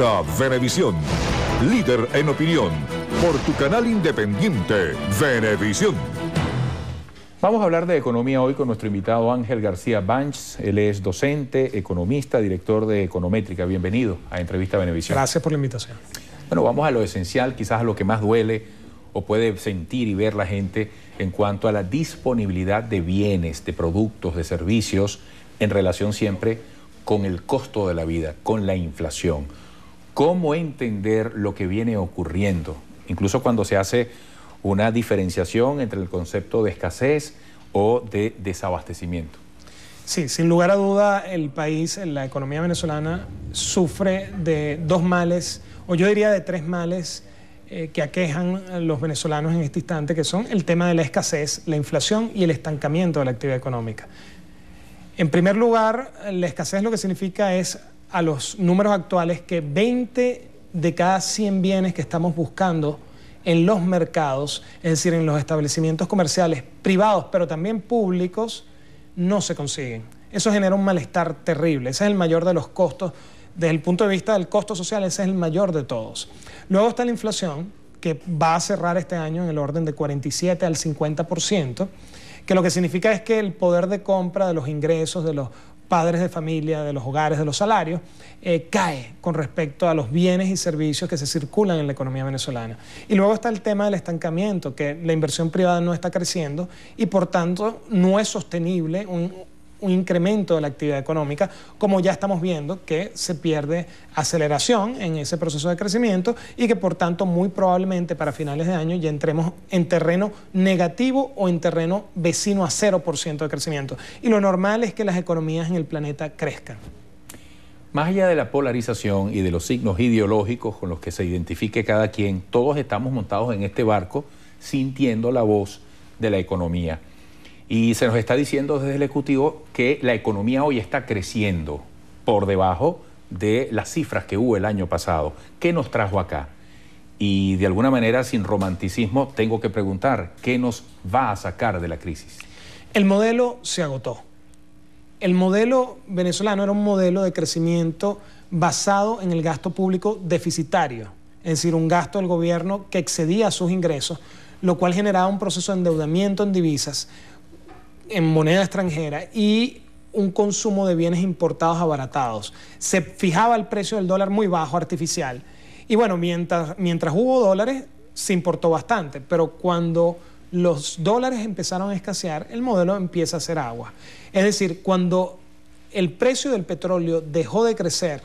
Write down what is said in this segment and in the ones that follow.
presenta Venevisión, líder en opinión, por tu canal independiente, Venevisión. Vamos a hablar de economía hoy con nuestro invitado Ángel García Banchs. Él es docente, economista, director de Econométrica. Bienvenido a Entrevista Venevisión. Gracias por la invitación. Bueno, vamos a lo esencial, quizás a lo que más duele o puede sentir y ver la gente en cuanto a la disponibilidad de bienes, de productos, de servicios, en relación siempre con el costo de la vida, con la inflación. ¿Cómo entender lo que viene ocurriendo? Incluso cuando se hace una diferenciación entre el concepto de escasez o de desabastecimiento. Sí, sin lugar a duda, el país, la economía venezolana, sufre de dos males, o yo diría de tres males que aquejan a los venezolanos en este instante, que son el tema de la escasez, la inflación y el estancamiento de la actividad económica. En primer lugar, la escasez lo que significa es, a los números actuales, que 20 de cada 100 bienes que estamos buscando en los mercados, es decir, en los establecimientos comerciales privados, pero también públicos, no se consiguen. Eso genera un malestar terrible. Ese es el mayor de los costos. Desde el punto de vista del costo social, ese es el mayor de todos. Luego está la inflación, que va a cerrar este año en el orden de 47 al 50%, que lo que significa es que el poder de compra de los ingresos de los padres de familia, de los hogares, de los salarios, cae con respecto a los bienes y servicios que se circulan en la economía venezolana. Y luego está el tema del estancamiento, que la inversión privada no está creciendo y por tanto no es sostenible un incremento de la actividad económica, como ya estamos viendo que se pierde aceleración en ese proceso de crecimiento y que por tanto muy probablemente para finales de año ya entremos en terreno negativo o en terreno vecino a 0% de crecimiento. Y lo normal es que las economías en el planeta crezcan. Más allá de la polarización y de los signos ideológicos con los que se identifique cada quien, todos estamos montados en este barco sintiendo la voz de la economía. Y se nos está diciendo desde el Ejecutivo que la economía hoy está creciendo por debajo de las cifras que hubo el año pasado. ¿Qué nos trajo acá? Y de alguna manera, sin romanticismo, tengo que preguntar, ¿qué nos va a sacar de la crisis? El modelo se agotó. El modelo venezolano era un modelo de crecimiento basado en el gasto público deficitario, es decir, un gasto del gobierno que excedía sus ingresos, lo cual generaba un proceso de endeudamiento en divisas, en moneda extranjera y un consumo de bienes importados abaratados. Se fijaba el precio del dólar muy bajo, artificial. Y bueno, mientras hubo dólares, se importó bastante, pero cuando los dólares empezaron a escasear, el modelo empieza a hacer agua. Es decir, cuando el precio del petróleo dejó de crecer,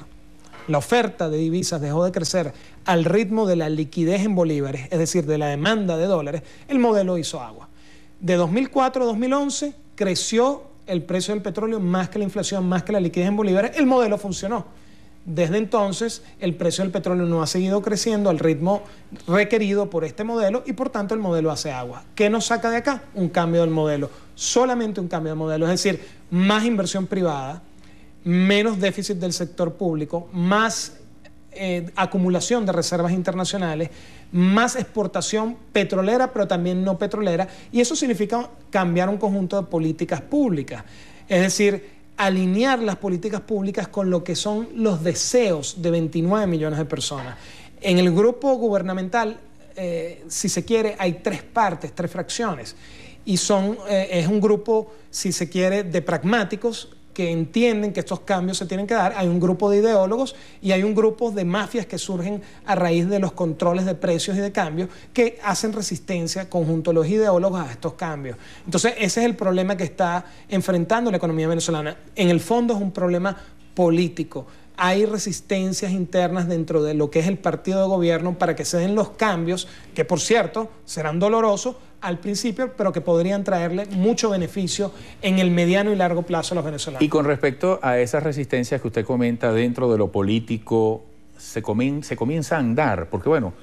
la oferta de divisas dejó de crecer al ritmo de la liquidez en bolívares, es decir, de la demanda de dólares, el modelo hizo agua. De 2004 a 2011 creció el precio del petróleo más que la inflación, más que la liquidez en bolívares. El modelo funcionó. Desde entonces, el precio del petróleo no ha seguido creciendo al ritmo requerido por este modelo y por tanto el modelo hace agua. ¿Qué nos saca de acá? Un cambio del modelo. Solamente un cambio del modelo. Es decir, más inversión privada, menos déficit del sector público, más acumulación de reservas internacionales, más exportación petrolera, pero también no petrolera, y eso significa cambiar un conjunto de políticas públicas, es decir, alinear las políticas públicas con lo que son los deseos de 29 millones de personas. En el grupo gubernamental, si se quiere, hay tres partes, tres fracciones, y es un grupo, si se quiere, de pragmáticos, que entienden que estos cambios se tienen que dar. Hay un grupo de ideólogos y hay un grupo de mafias que surgen a raíz de los controles de precios y de cambios que hacen resistencia conjunto a los ideólogos a estos cambios. Entonces, ese es el problema que está enfrentando la economía venezolana. En el fondo es un problema político. Hay resistencias internas dentro de lo que es el partido de gobierno para que se den los cambios, que por cierto serán dolorosos al principio, pero que podrían traerle mucho beneficio en el mediano y largo plazo a los venezolanos. Y con respecto a esas resistencias que usted comenta dentro de lo político, se comienza a andar, porque bueno,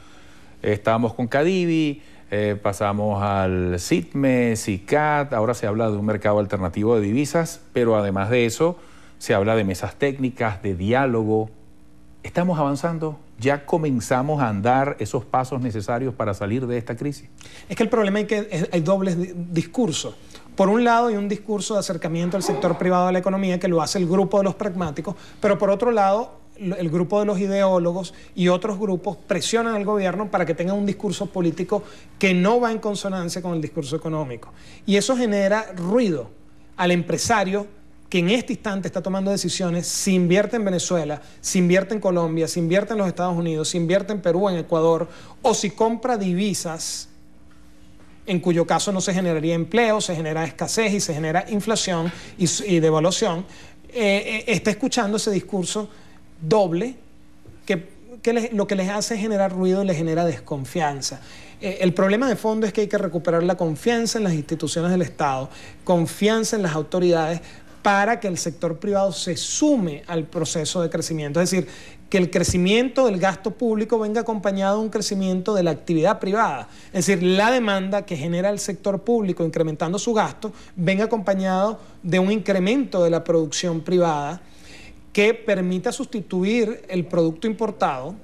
estábamos con Cadivi, pasamos al SITME, SICAD, ahora se habla de un mercado alternativo de divisas, pero además de eso, se habla de mesas técnicas, de diálogo. ¿Estamos avanzando? ¿Ya comenzamos a andar esos pasos necesarios para salir de esta crisis? Es que el problema es que hay dobles discursos. Por un lado hay un discurso de acercamiento al sector privado de la economía que lo hace el grupo de los pragmáticos, pero por otro lado el grupo de los ideólogos y otros grupos presionan al gobierno para que tenga un discurso político que no va en consonancia con el discurso económico. Y eso genera ruido al empresario que en este instante está tomando decisiones, si invierte en Venezuela, si invierte en Colombia, si invierte en los Estados Unidos, si invierte en Perú, en Ecuador, o si compra divisas, en cuyo caso no se generaría empleo, se genera escasez y se genera inflación y devaluación, está escuchando ese discurso doble que lo que les hace es generar ruido y les genera desconfianza. El problema de fondo es que hay que recuperar la confianza en las instituciones del Estado, confianza en las autoridades, para que el sector privado se sume al proceso de crecimiento. Es decir, que el crecimiento del gasto público venga acompañado de un crecimiento de la actividad privada. Es decir, la demanda que genera el sector público incrementando su gasto venga acompañado de un incremento de la producción privada que permita sustituir el producto importado,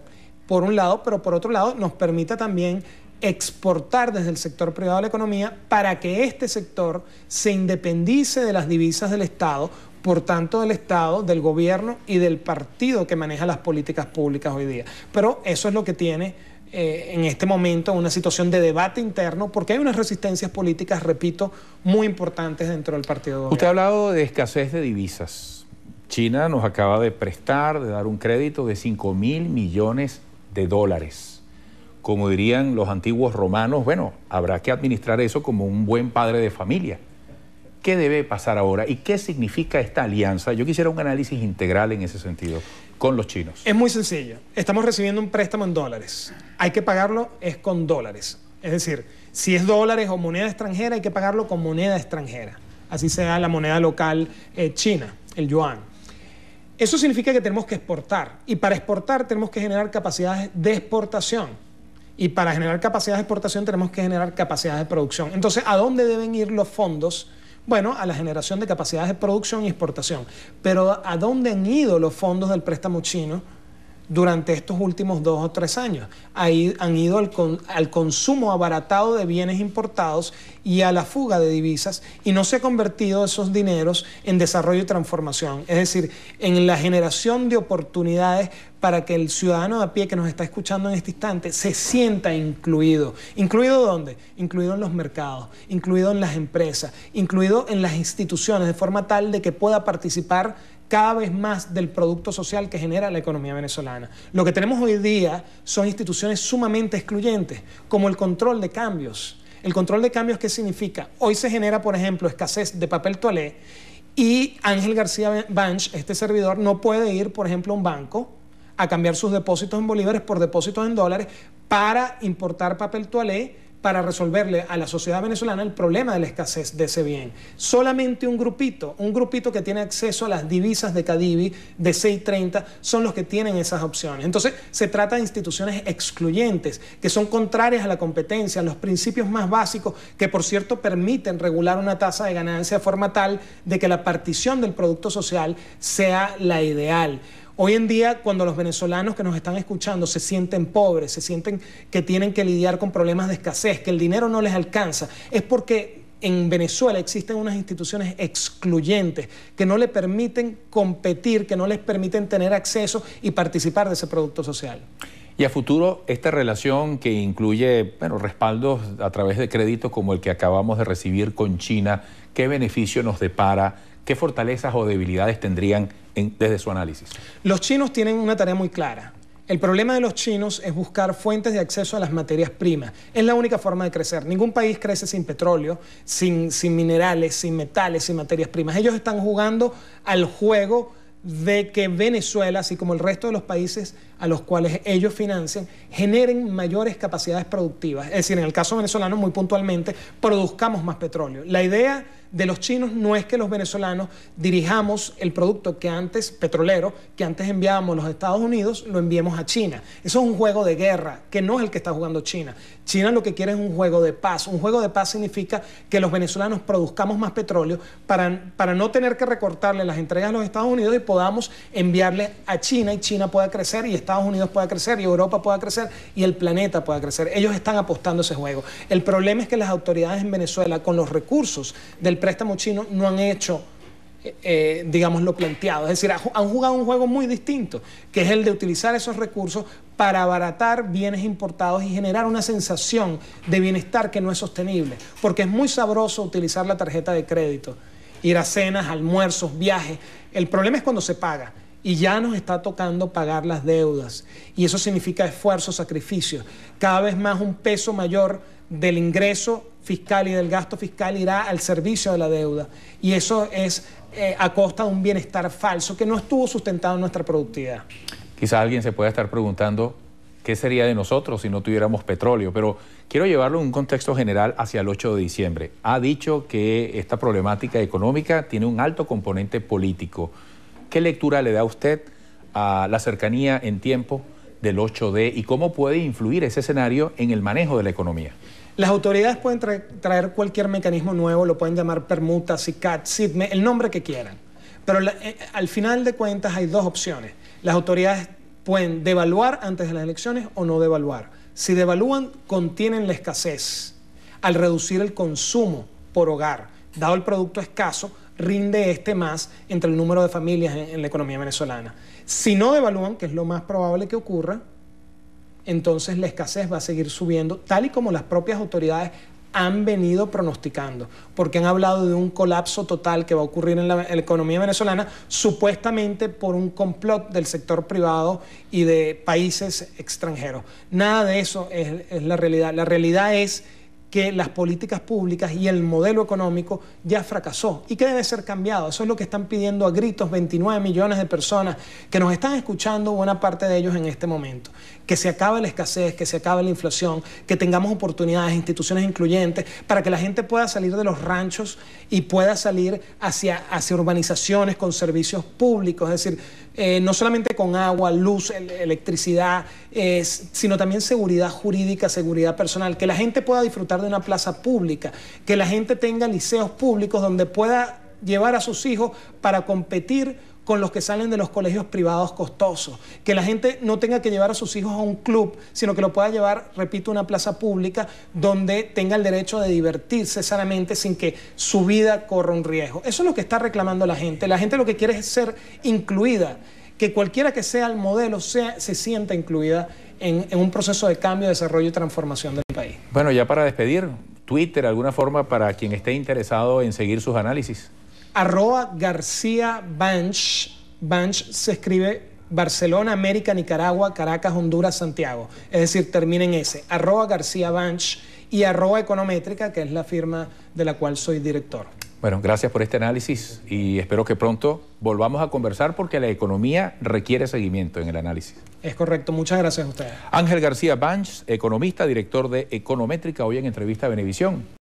por un lado, pero por otro lado nos permita también exportar desde el sector privado de la economía para que este sector se independice de las divisas del Estado, por tanto del Estado, del gobierno y del partido que maneja las políticas públicas hoy día. Pero eso es lo que tiene en este momento una situación de debate interno, porque hay unas resistencias políticas, repito, muy importantes dentro del partido de gobierno. Usted ha hablado de escasez de divisas. China nos acaba de prestar, de dar un crédito de 5.000 millones de dólares. Como dirían los antiguos romanos, bueno, habrá que administrar eso como un buen padre de familia. ¿Qué debe pasar ahora y qué significa esta alianza? Yo quisiera un análisis integral en ese sentido con los chinos. Es muy sencillo. Estamos recibiendo un préstamo en dólares. Hay que pagarlo es con dólares. Es decir, si es dólares o moneda extranjera, hay que pagarlo con moneda extranjera. Así sea la moneda local china, el yuan. Eso significa que tenemos que exportar. Y para exportar tenemos que generar capacidades de exportación. Y para generar capacidades de exportación tenemos que generar capacidades de producción. Entonces, ¿a dónde deben ir los fondos? Bueno, a la generación de capacidades de producción y exportación. Pero ¿a dónde han ido los fondos del préstamo chino durante estos últimos 2 o 3 años? Ahí han ido al consumo abaratado de bienes importados y a la fuga de divisas, y no se ha convertido esos dineros en desarrollo y transformación. Es decir, en la generación de oportunidades para que el ciudadano de a pie que nos está escuchando en este instante se sienta incluido. ¿Incluido dónde? Incluido en los mercados, incluido en las empresas, incluido en las instituciones, de forma tal de que pueda participar cada vez más del producto social que genera la economía venezolana. Lo que tenemos hoy día son instituciones sumamente excluyentes, como el control de cambios. ¿El control de cambios qué significa? Hoy se genera, por ejemplo, escasez de papel toalé y Ángel García Banch, este servidor, no puede ir, por ejemplo, a un banco a cambiar sus depósitos en bolívares por depósitos en dólares para importar papel toalé, para resolverle a la sociedad venezolana el problema de la escasez de ese bien. Solamente un grupito que tiene acceso a las divisas de Cadivi de 6.30 son los que tienen esas opciones. Entonces se trata de instituciones excluyentes que son contrarias a la competencia, a los principios más básicos que, por cierto, permiten regular una tasa de ganancia de forma tal de que la partición del producto social sea la ideal. Hoy en día, cuando los venezolanos que nos están escuchando se sienten pobres, se sienten que tienen que lidiar con problemas de escasez, que el dinero no les alcanza, es porque en Venezuela existen unas instituciones excluyentes que no le permiten competir, que no les permiten tener acceso y participar de ese producto social. Y a futuro, esta relación que incluye respaldos a través de créditos como el que acabamos de recibir con China, ¿qué beneficio nos depara? ¿Qué fortalezas o debilidades tendrían desde su análisis? Los chinos tienen una tarea muy clara. El problema de los chinos es buscar fuentes de acceso a las materias primas. Es la única forma de crecer. Ningún país crece sin petróleo, sin minerales, sin metales, sin materias primas. Ellos están jugando al juego de que Venezuela, así como el resto de los países a los cuales ellos financian, generen mayores capacidades productivas. Es decir, en el caso venezolano, muy puntualmente, produzcamos más petróleo. La idea de los chinos no es que los venezolanos dirijamos el producto que antes, petrolero, que antes enviábamos a los Estados Unidos, lo enviemos a China. Eso es un juego de guerra, que no es el que está jugando China. China lo que quiere es un juego de paz. Un juego de paz significa que los venezolanos produzcamos más petróleo para no tener que recortarle las entregas a los Estados Unidos y podamos enviarle a China, y China pueda crecer, y Estados Unidos pueda crecer, y Europa pueda crecer, y el planeta pueda crecer. Ellos están apostando a ese juego. El problema es que las autoridades en Venezuela, con los recursos del préstamo chino, no han hecho digamos, lo planteado. Es decir, han jugado un juego muy distinto, que es el de utilizar esos recursos para abaratar bienes importados y generar una sensación de bienestar que no es sostenible. Porque es muy sabroso utilizar la tarjeta de crédito, ir a cenas, almuerzos, viajes. El problema es cuando se paga. Y ya nos está tocando pagar las deudas. Y eso significa esfuerzo, sacrificio. Cada vez más un peso mayor del ingreso fiscal y del gasto fiscal irá al servicio de la deuda. Y eso es a costa de un bienestar falso que no estuvo sustentado en nuestra productividad. Quizá alguien se pueda estar preguntando qué sería de nosotros si no tuviéramos petróleo, pero quiero llevarlo en un contexto general hacia el 8 de diciembre. Ha dicho que esta problemática económica tiene un alto componente político. ¿Qué lectura le da usted a la cercanía en tiempo del 8D y cómo puede influir ese escenario en el manejo de la economía? Las autoridades pueden traer cualquier mecanismo nuevo, lo pueden llamar permuta, CICAT, CIDME, el nombre que quieran. Pero al final de cuentas hay dos opciones. Las autoridades pueden devaluar antes de las elecciones o no devaluar. Si devalúan, contienen la escasez al reducir el consumo por hogar. Dado el producto escaso, rinde más entre el número de familias en la economía venezolana. Si no devalúan, que es lo más probable que ocurra, entonces la escasez va a seguir subiendo, tal y como las propias autoridades han venido pronosticando, porque han hablado de un colapso total que va a ocurrir en la economía venezolana, supuestamente por un complot del sector privado y de países extranjeros. Nada de eso es la realidad. La realidad es que las políticas públicas y el modelo económico ya fracasó y que debe ser cambiado. Eso es lo que están pidiendo a gritos 29 millones de personas que nos están escuchando, buena parte de ellos en este momento. Que se acabe la escasez, que se acabe la inflación, que tengamos oportunidades, instituciones incluyentes, para que la gente pueda salir de los ranchos y pueda salir hacia urbanizaciones con servicios públicos, es decir, no solamente con agua, luz, electricidad, sino también seguridad jurídica, seguridad personal, que la gente pueda disfrutar de una plaza pública, que la gente tenga liceos públicos donde pueda llevar a sus hijos para competir con los que salen de los colegios privados costosos, que la gente no tenga que llevar a sus hijos a un club, sino que lo pueda llevar, repito, a una plaza pública donde tenga el derecho de divertirse sanamente sin que su vida corra un riesgo. Eso es lo que está reclamando la gente. La gente lo que quiere es ser incluida, que cualquiera que sea el modelo se sienta incluida en un proceso de cambio, desarrollo y transformación del país. Bueno, ya para despedir, Twitter, ¿alguna forma para quien esté interesado en seguir sus análisis? @García Banch. Banch se escribe Barcelona, América, Nicaragua, Caracas, Honduras, Santiago. Es decir, termina en S. @García Banch y @Econométrica, que es la firma de la cual soy director. Bueno, gracias por este análisis y espero que pronto volvamos a conversar porque la economía requiere seguimiento en el análisis. Es correcto. Muchas gracias a ustedes. Ángel García Banch, economista, director de Econométrica, hoy en entrevista a Venevisión.